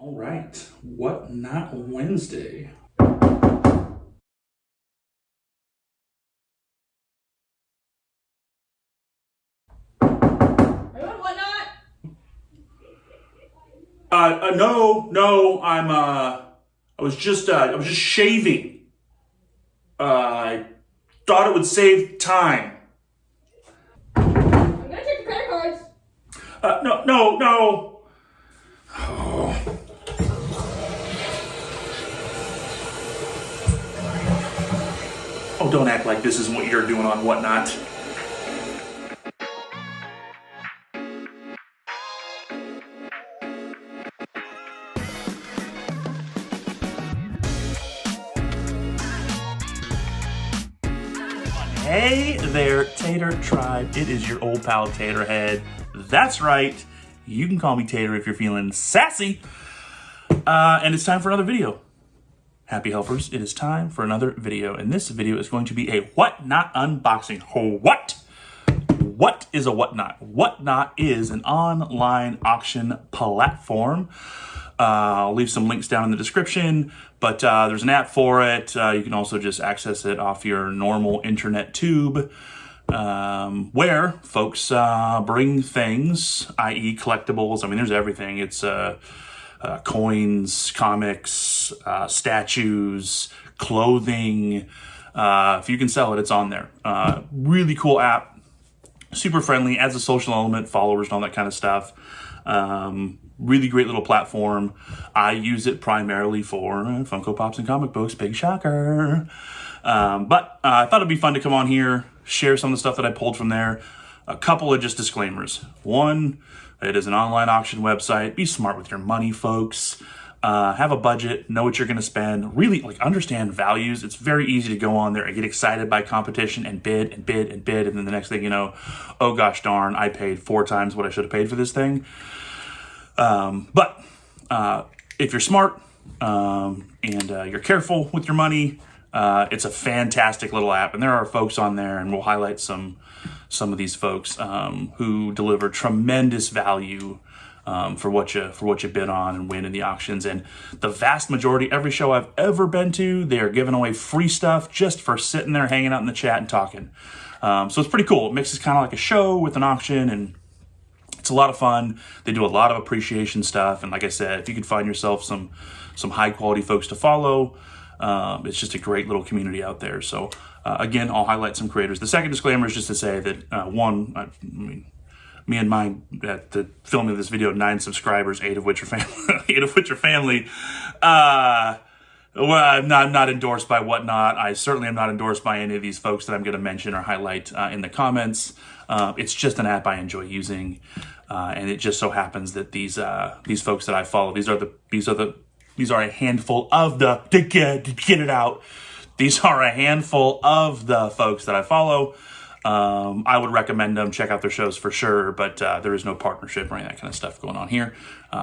All right, Whatnot Wednesday. No, I was just shaving. I thought it would save time. I'm gonna check the credit cards. No. Oh, don't act like this isn't what you're doing on Whatnot. Hey there, Tater Tribe. It is your old pal Taterhead. That's right. You can call me Tater if you're feeling sassy. And it's time for another video. Happy helpers, it is time for another video. And this video is going to be a Whatnot unboxing. What is a Whatnot? Whatnot is an online auction platform. I'll leave some links down in the description, but there's an app for it. You can also just access it off your normal internet tube, where folks bring things, i.e. collectibles. I mean, there's everything. It's coins, comics, statues, clothing. If you can sell it, it's on there. Really cool app, super friendly, adds a social element, followers and all that kind of stuff. Really great little platform. I use it primarily for Funko Pops and comic books. Big shocker. But I thought it'd be fun to come on here, share some of the stuff that I pulled from there. A couple of just disclaimers. One, it is an online auction website. Be smart with your money, folks. Have a budget, know what you're going to spend, really understand values. It's very easy to go on there and get excited by competition and bid and bid and bid. And then the next thing you know, oh gosh darn, I paid 4 times what I should have paid for this thing. But if you're smart and you're careful with your money, it's a fantastic little app. And there are folks on there, and we'll highlight some of these folks who deliver tremendous value for what you bid on and win in the auctions. And the vast majority, every show I've ever been to, they are giving away free stuff just for sitting there hanging out in the chat and talking. So it's pretty cool. It mixes kind of like a show with an auction, and it's a lot of fun. They do a lot of appreciation stuff. And like I said, if you could find yourself some high quality folks to follow, it's just a great little community out there. So again, I'll highlight some creators. The second disclaimer is just to say that me and mine at the filming of this video, 9 subscribers, 8 of which are family. Well, I'm not endorsed by Whatnot. I certainly am not endorsed by any of these folks that I'm going to mention or highlight in the comments. It's just an app I enjoy using, and it just so happens that these folks that I follow, these are a handful of the get it out. These are a handful of the folks that I follow. I would recommend them. Check out their shows for sure, but there is no partnership or any of that kind of stuff going on here.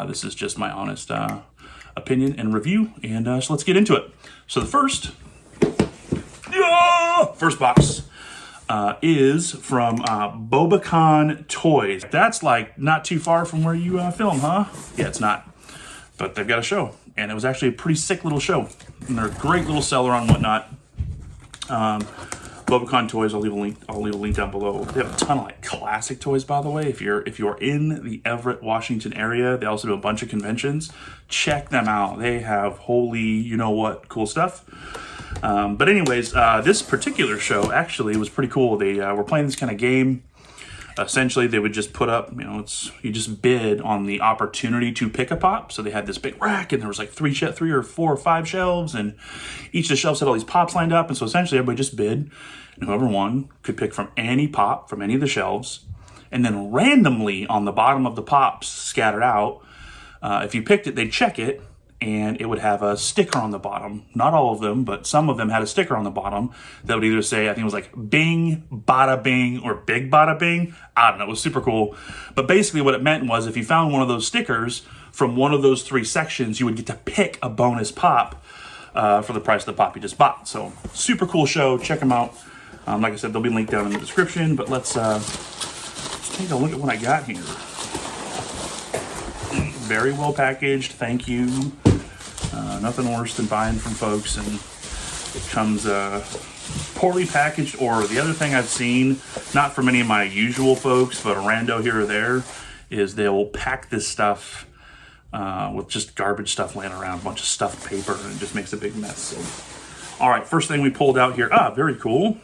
This is just my honest opinion and review, and so let's get into it. So the first box is from BOBAKHAN Toys. That's like not too far from where you film, huh? Yeah, it's not, but they've got a show, and it was actually a pretty sick little show, and they're a great little seller on Whatnot. BOBAKHAN Toys, I'll leave a link down below. They have a ton of classic toys, by the way. If you're in the Everett, Washington area, they also do a bunch of conventions. Check them out. They have holy, you know what, cool stuff. But anyways, this particular show actually was pretty cool. They were playing this kind of game. Essentially, they would just put up, you just bid on the opportunity to pick a pop. So they had this big rack, and there was like 3 or 4 or 5 shelves, and each of the shelves had all these pops lined up. And so essentially, everybody just bid, and whoever won could pick from any pop from any of the shelves. And then randomly on the bottom of the pops scattered out, if you picked it, they'd check it, and it would have a sticker on the bottom. Not all of them, but some of them had a sticker on the bottom that would either say, I think it was like bing, bada bing, or big bada bing. I don't know, it was super cool. But basically what it meant was if you found one of those stickers from one of those 3 sections, you would get to pick a bonus pop for the price of the pop you just bought. So super cool show, check them out. Like I said, they'll be linked down in the description, but let's take a look at what I got here. Very well packaged. Thank you. Nothing worse than buying from folks and it comes poorly packaged. Or the other thing I've seen, not from any of my usual folks, but a rando here or there, is they'll pack this stuff with just garbage stuff laying around, a bunch of stuffed paper, and it just makes a big mess. So, all right, first thing we pulled out here. Very cool.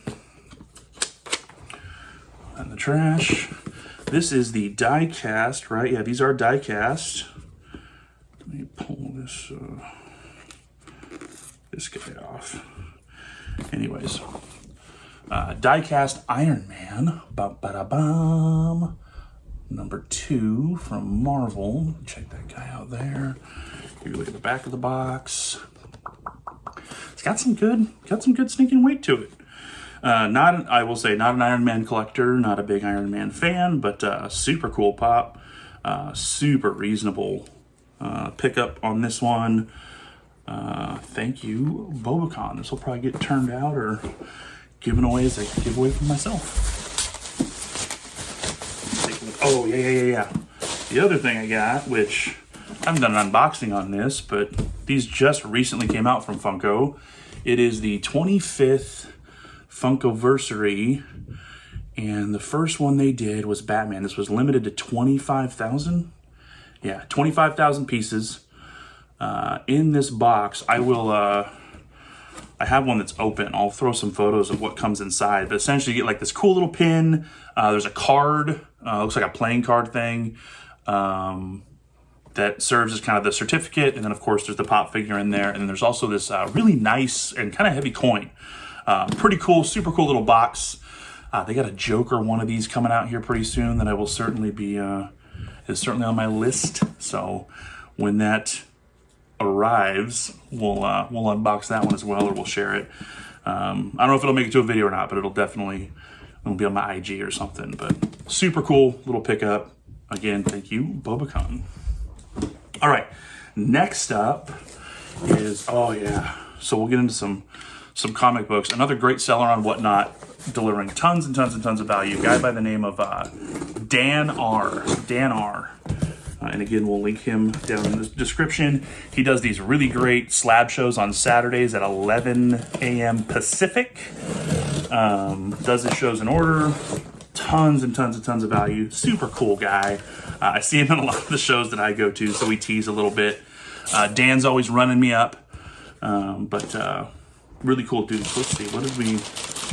In the trash. This is the die cast, right? Yeah, these are die cast. Let me pull this guy off. Anyways, die cast Iron Man. Ba-ba-da-bum. Number 2 from Marvel. Check that guy out there. Here, look at the back of the box. It's got some good sneaking weight to it. I will say, not an Iron Man collector, not a big Iron Man fan, but super cool pop, super reasonable pickup on this one. Thank you, BOBAKHAN. This will probably get turned out or given away as a giveaway for myself. Oh, yeah. The other thing I got, which I haven't done an unboxing on this, but these just recently came out from Funko. It is the 25th Funkoversary, and the first one they did was Batman. This was limited to 25,000. Yeah, 25,000 pieces. In this box, I have one that's open. I'll throw some photos of what comes inside, but essentially you get like this cool little pin. There's a card, looks like a playing card thing, that serves as kind of the certificate, and then of course there's the pop figure in there, and then there's also this really nice and kind of heavy coin. Pretty cool, super cool little box. They got a Joker one of these coming out here pretty soon that I will certainly be, is certainly on my list. So when that arrives, we'll unbox that one as well, or we'll share it. I don't know if it'll make it to a video or not, but it'll be on my IG or something. But super cool little pickup. Again, thank you, BOBAKHAN. All right, next up is, so we'll get into some comic books. Another great seller on Whatnot, delivering tons and tons and tons of value. A guy by the name of DANR. And again, we'll link him down in the description. He does these really great slab shows on Saturdays at 11 a.m. Pacific. Does his shows in order. Tons and tons and tons of value. Super cool guy. I see him in a lot of the shows that I go to, so we tease a little bit. Dan's always running me up. But really cool dude. So let's see, what did we...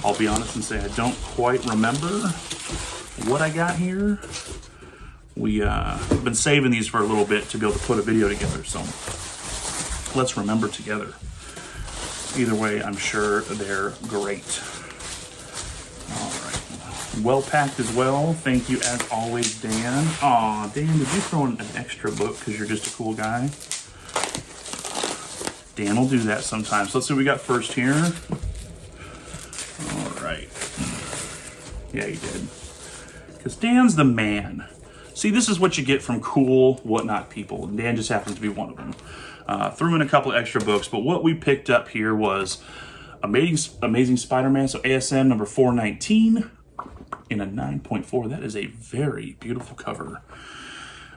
I'll be honest and say I don't quite remember what I got here. We've been saving these for a little bit to be able to put a video together, so let's remember together. Either way, I'm sure they're great. All right, well packed as well. Thank you as always, Dan. Aw, Dan, did you throw in an extra book because you're just a cool guy? Dan will do that sometimes. Let's see what we got first here. All right. Yeah, he did. Because Dan's the man. See, this is what you get from cool Whatnot people. And Dan just happens to be one of them. Threw in a couple of extra books, but what we picked up here was Amazing Spider-Man, so ASM number 419 in a 9.4. That is a very beautiful cover.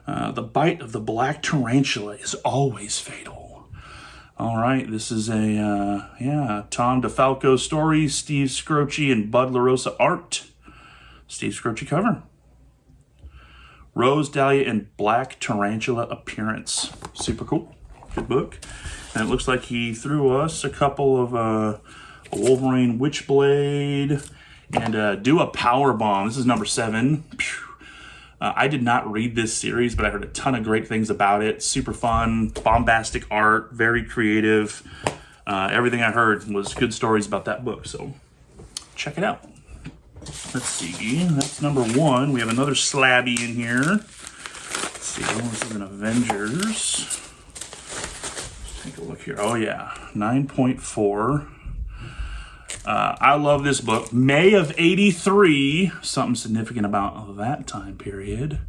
The bite of the black tarantula is always fatal. All right, this is a, Tom DeFalco story, Steve Scroce and Bud LaRosa art. Steve Scroce cover. Rose Dahlia and Black Tarantula appearance. Super cool. Good book. And it looks like he threw us a couple of a Wolverine Witchblade and Do a Power Bomb. This is number 7. I did not read this series, but I heard a ton of great things about it. Super fun, bombastic art, very creative. Everything I heard was good stories about that book, so check it out. Let's see, that's number 1. We have another slabby in here. Let's see, this is an Avengers. Let's take a look here. Oh yeah, 9.4. I love this book. May of 83, something significant about that time period.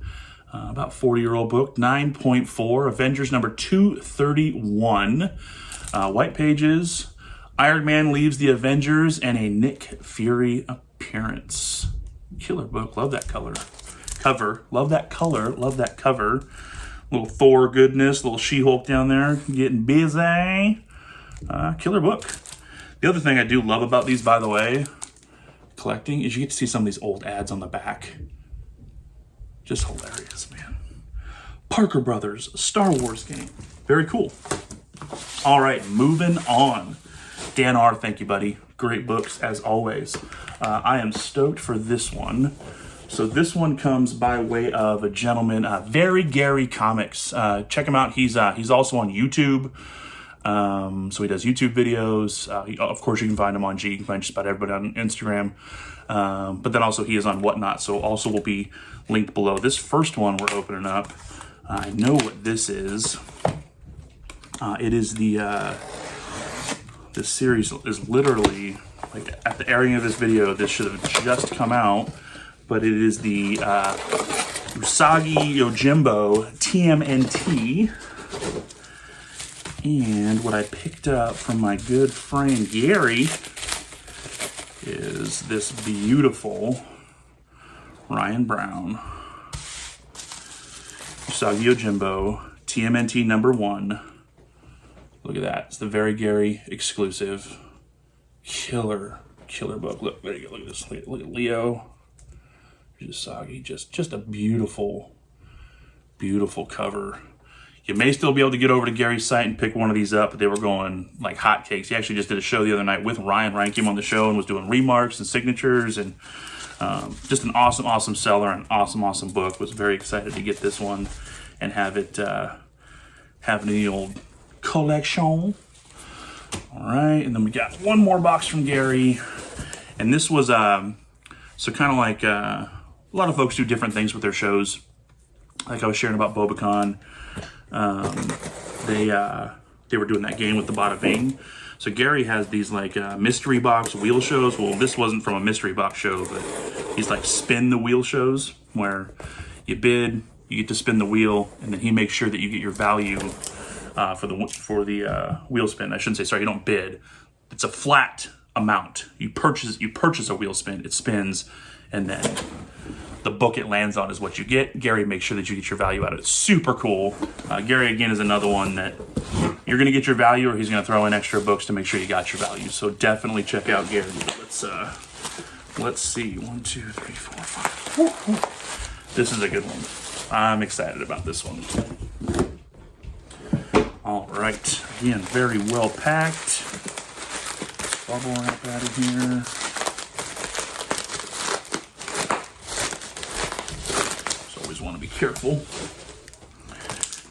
About 40-year-old book, 9.4. Avengers number 231. White pages. Iron Man leaves the Avengers and a Nick Fury appearance. Killer book. Love that cover. Love that color. Love that cover. Little Thor goodness, little She-Hulk down there getting busy. Killer book. The other thing I do love about these, by the way, collecting, is you get to see some of these old ads on the back. Just hilarious, man. Parker Brothers Star Wars game. Very cool. All right, moving on. DANR, thank you, buddy. Great books, as always. I am stoked for this one. So this one comes by way of a gentleman, Very Gary Comics. Check him out. He's also on YouTube. So he does YouTube videos. Of course, you can find him on G. You can find just about everybody on Instagram. But then also he is on Whatnot. So also will be linked below. This first one we're opening up, I know what this is. It is the, this series is literally, like at the airing of this video, this should have just come out. But it is the Usagi Yojimbo TMNT. And what I picked up from my good friend Gary is this beautiful Ryan Brown Usagi Yojimbo TMNT #1. Look at that. It's the Very Gary exclusive. Killer book. Look, there you go. Look at this. Look at Leo. Usagi. Just a beautiful cover. You may still be able to get over to Gary's site and pick one of these up, but they were going like hotcakes. He actually just did a show the other night with Ryan. Ryan came on the show and was doing remarks and signatures, and just an awesome seller, an awesome book. Was very excited to get this one and have it have in the old collection. All right, and then we got one more box from Gary, and this was so kind of like a lot of folks do different things with their shows. Like I was sharing about BOBAKHAN. They were doing that game with the Bada Bing. So Gary has these like mystery box wheel shows. Well, this wasn't from a mystery box show, but he's like spin the wheel shows where you bid, you get to spin the wheel, and then he makes sure that you get your value for the wheel spin. I shouldn't say sorry. You don't bid. It's a flat amount. You purchase a wheel spin. It spins, and then the book it lands on is what you get. Gary makes sure that you get your value out of it. Super cool. Gary, again, is another one that you're going to get your value, or he's going to throw in extra books to make sure you got your value. So definitely check out Gary. Let's see. 1, 2, 3, 4, 5. This is a good one. I'm excited about this one. All right. Again, very well packed. Bubble wrap out of here. Want to be careful.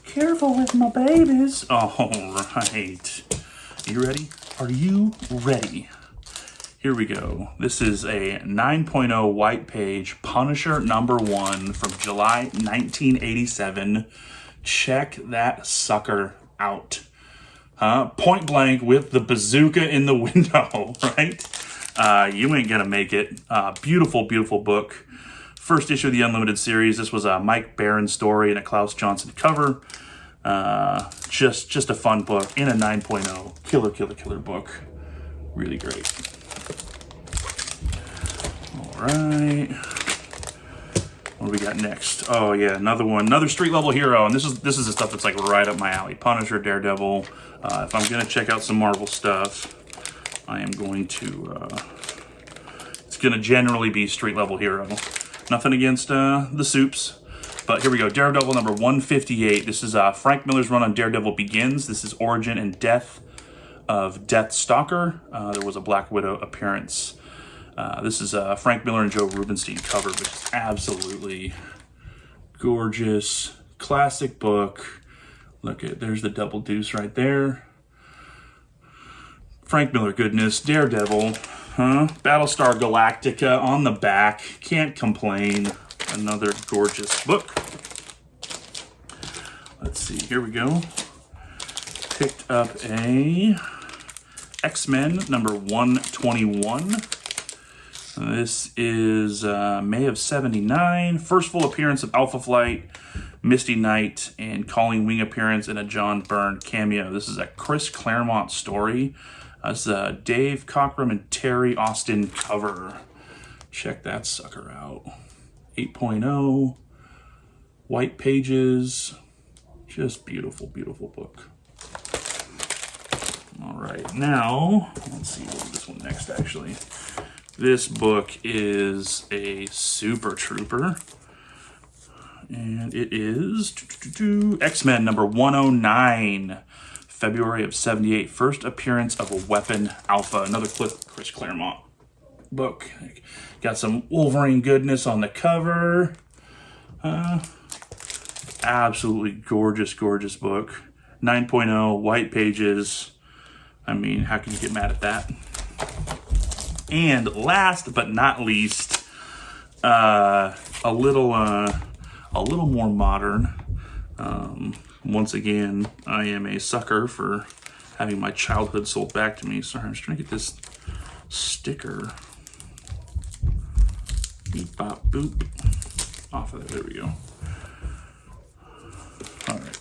Careful with my babies. All right. You ready? Are you ready? Here we go. This is a 9.0 white page Punisher #1 from July 1987. Check that sucker out. Point blank with the bazooka in the window, right? You ain't gonna make it. Beautiful book. First issue of the Unlimited series. This was a Mike Barron story and a Klaus Johnson cover. Just a fun book in a 9.0. Killer book. Really great. All right. What do we got next? Oh yeah, another one. Another street level hero. And this is the stuff that's like right up my alley. Punisher, Daredevil. If I'm gonna check out some Marvel stuff, I am going to it's gonna generally be street level hero. Nothing against the soups, but here we go. Daredevil #158. This is Frank Miller's run on Daredevil Begins. This is Origin and Death of Deathstalker. There was a Black Widow appearance. This is Frank Miller and Joe Rubenstein cover, which is absolutely gorgeous. Classic book. Look at, there's the double deuce right there. Frank Miller goodness. Daredevil. Battlestar Galactica on the back. Can't complain. Another gorgeous book. Let's see. Here we go. Picked up a X-Men #121. This is May of '79. First full appearance of Alpha Flight, Misty Knight, and Calling Wing appearance in a John Byrne cameo. This is a Chris Claremont story. That's Dave Cockrum and Terry Austin cover. Check that sucker out. 8.0, white pages, Just beautiful, beautiful book. All right, now, let's see, we'll do this one next, actually. This book is a super trooper. And it is X-Men number 109, February of 78. First appearance of a Weapon Alpha. Another Chris Claremont book. Got some Wolverine goodness on the cover. Absolutely gorgeous, gorgeous book. 9.0, white pages. I mean, how can you get mad at that? And last but not least, a little more modern. Once again, I am a sucker for having my childhood sold back to me. Sorry, I'm just trying to get this sticker. Beep, bop, boop. Off of there. There we go. All right.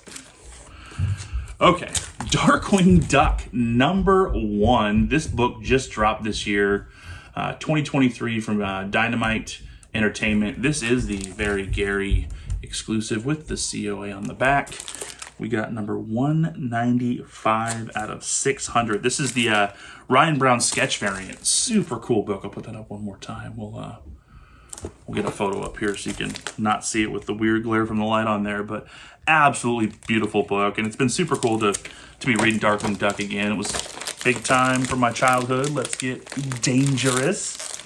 Okay. Darkwing Duck number 1. This book just dropped this year. 2023 from Dynamite Entertainment. This is the very Gary exclusive with the COA on the back. We got number 195 out of 600. This is the Ryan Brown sketch variant. Super cool book. I'll put that up one more time. We'll get a photo up here so you can not see it with the weird glare from the light on there, but absolutely beautiful book. And it's been super cool to be reading Darkwing Duck again. It was big time from my childhood. Let's get dangerous.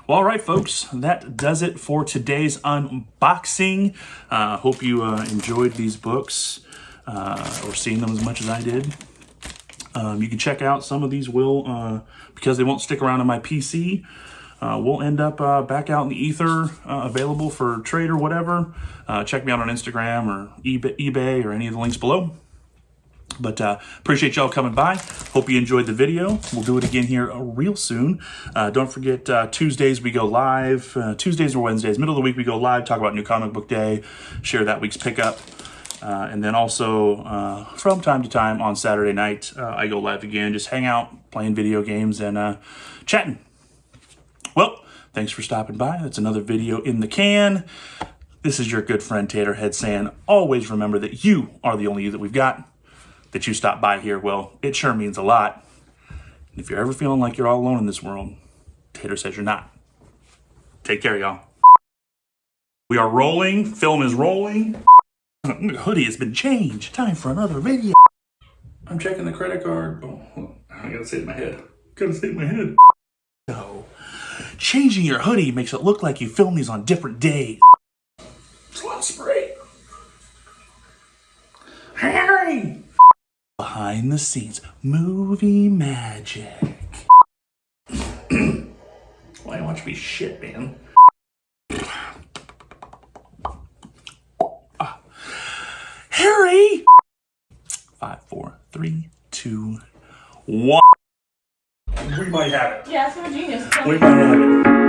Well, all right, folks, that does it for today's unboxing. Hope you enjoyed these books or seen them as much as I did. You can check out some of these because they won't stick around on my PC. We'll end up back out in the ether, available for trade or whatever. Check me out on Instagram or eBay or any of the links below. But appreciate y'all coming by. Hope you enjoyed the video. We'll do it again here real soon. Don't forget, Tuesdays we go live. Tuesdays or Wednesdays, middle of the week we go live, talk about New Comic Book Day, share that week's pickup. And then also, from time to time on Saturday night, I go live again. Just hang out, playing video games, and chatting. Well, thanks for stopping by. That's another video in the can. This is your good friend Taterhead saying, always remember that you are the only you that we've got. That you stopped by here, well, it sure means a lot. And if you're ever feeling like you're all alone in this world, Tater says you're not. Take care, y'all. We are rolling. Film is rolling. The hoodie has been changed. Time for another video. I'm checking the credit card. Oh, I gotta say it in my head. Gotta say it in my head. So, changing your hoodie makes it look like you film these on different days. Slut spray. Harry! Behind the scenes, movie magic. Why you watch me shit, man? Harry! 5, 4, 3, 2, 1. We might have it. Yeah, it's so genius. We might have it.